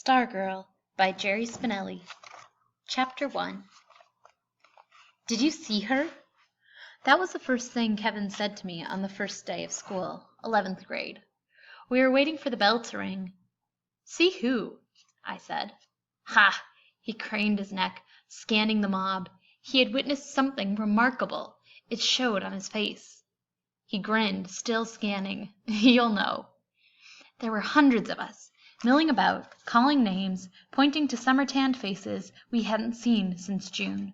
Stargirl by Jerry Spinelli. Chapter 1. Did you see her? That was the first thing Kevin said to me on the first day of school, 11th grade. We were waiting for the bell to ring. See who? I said. Ha! He craned his neck, scanning the mob. He had witnessed something remarkable. It showed on his face. He grinned, still scanning. You'll know. There were hundreds of us, milling about, calling names, pointing to summer-tanned faces we hadn't seen since June.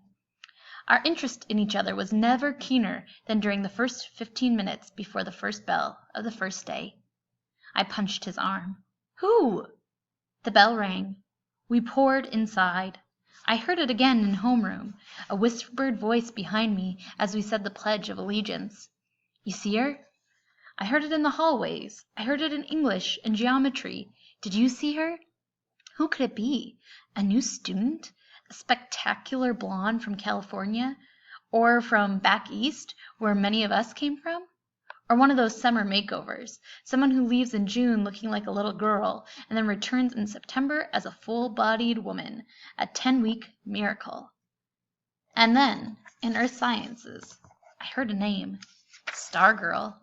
Our interest in each other was never keener than during the first 15 minutes before the first bell of the first day. I punched his arm. Who? The bell rang. We poured inside. I heard it again in homeroom, a whispered voice behind me as we said the Pledge of Allegiance. You see her? I heard it in the hallways. I heard it in English and geometry. Did you see her? Who could it be? A new student? A spectacular blonde from California? Or from back east, where many of us came from? Or one of those summer makeovers, someone who leaves in June looking like a little girl and then returns in September as a full-bodied woman, a 10-week miracle. And then, in earth sciences, I heard a name. Stargirl.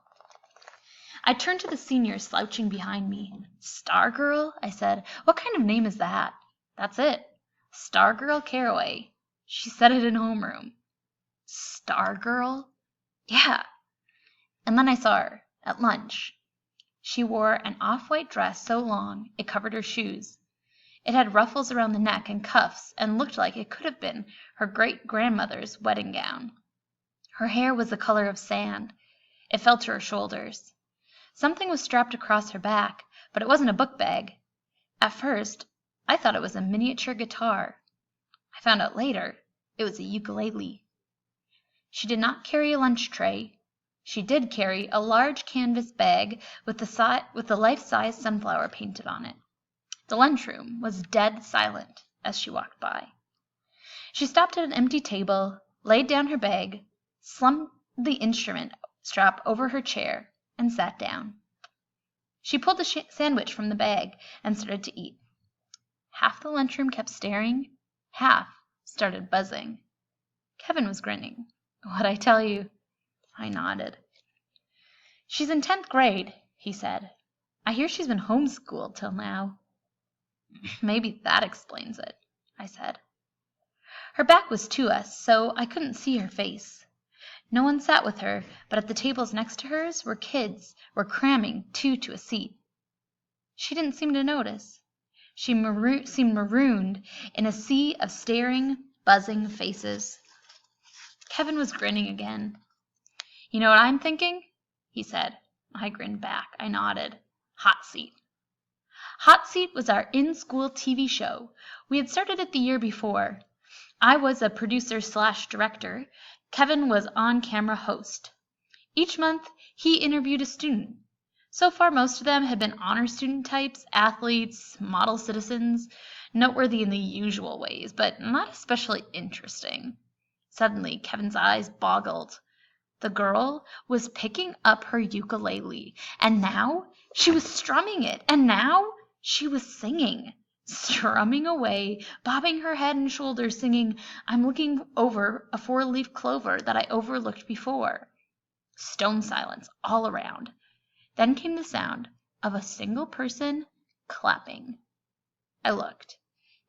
I turned to the senior slouching behind me. Stargirl? I said. What kind of name is that? That's it. Stargirl Caraway. She said it in homeroom. Stargirl? Yeah. And then I saw her, at lunch. She wore an off-white dress so long it covered her shoes. It had ruffles around the neck and cuffs and looked like it could have been her great-grandmother's wedding gown. Her hair was the color of sand. It fell to her shoulders. Something was strapped across her back, but it wasn't a book bag. At first, I thought it was a miniature guitar. I found out later it was a ukulele. She did not carry a lunch tray. She did carry a large canvas bag with the life-size sunflower painted on it. The lunchroom was dead silent as she walked by. She stopped at an empty table, laid down her bag, slumped the instrument strap over her chair, and sat down. She pulled the sandwich from the bag and started to eat. Half the lunchroom kept staring, half started buzzing. Kevin was grinning. What'd I tell you? I nodded. She's in 10th grade, he said. I hear she's been homeschooled till now. Maybe that explains it, I said. Her back was to us, so I couldn't see her face. No one sat with her, but at the tables next to hers were kids, cramming two to a seat. She didn't seem to notice. She seemed marooned in a sea of staring, buzzing faces. Kevin was grinning again. You know what I'm thinking? He said. I grinned back. I nodded. Hot Seat. Hot Seat was our in-school TV show. We had started it the year before. I was a producer/director. Kevin was on-camera host. Each month, he interviewed a student. So far, most of them had been honor student types, athletes, model citizens, noteworthy in the usual ways, but not especially interesting. Suddenly, Kevin's eyes boggled. The girl was picking up her ukulele, and now she was strumming it, and now she was singing. Strumming away, bobbing her head and shoulders, singing, I'm looking over a four-leaf clover that I overlooked before. Stone silence all around. Then came the sound of a single person clapping. I looked.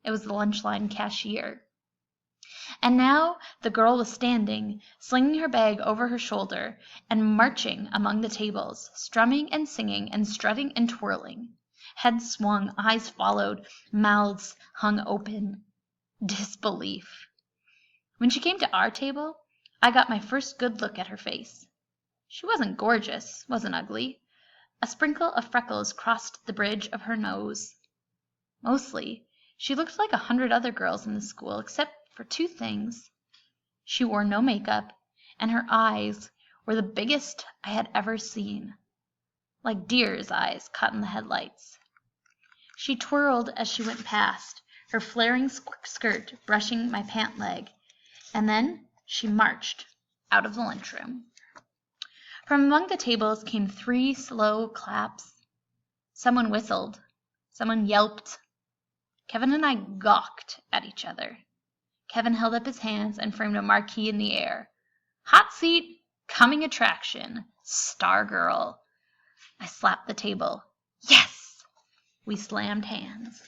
It was the lunch line cashier. And now the girl was standing, slinging her bag over her shoulder, and marching among the tables, strumming and singing and strutting and twirling. Heads swung, eyes followed, mouths hung open. Disbelief. When she came to our table, I got my first good look at her face. She wasn't gorgeous, wasn't ugly. A sprinkle of freckles crossed the bridge of her nose. Mostly, she looked like 100 other girls in the school, except for two things. She wore no makeup, and her eyes were the biggest I had ever seen, like deer's eyes caught in the headlights. She twirled as she went past, her flaring skirt brushing my pant leg, and then she marched out of the lunchroom. From among the tables came 3 slow claps. Someone whistled. Someone yelped. Kevin and I gawked at each other. Kevin held up his hands and framed a marquee in the air. Hot seat, coming attraction, Stargirl. I slapped the table. Yes! We slammed hands.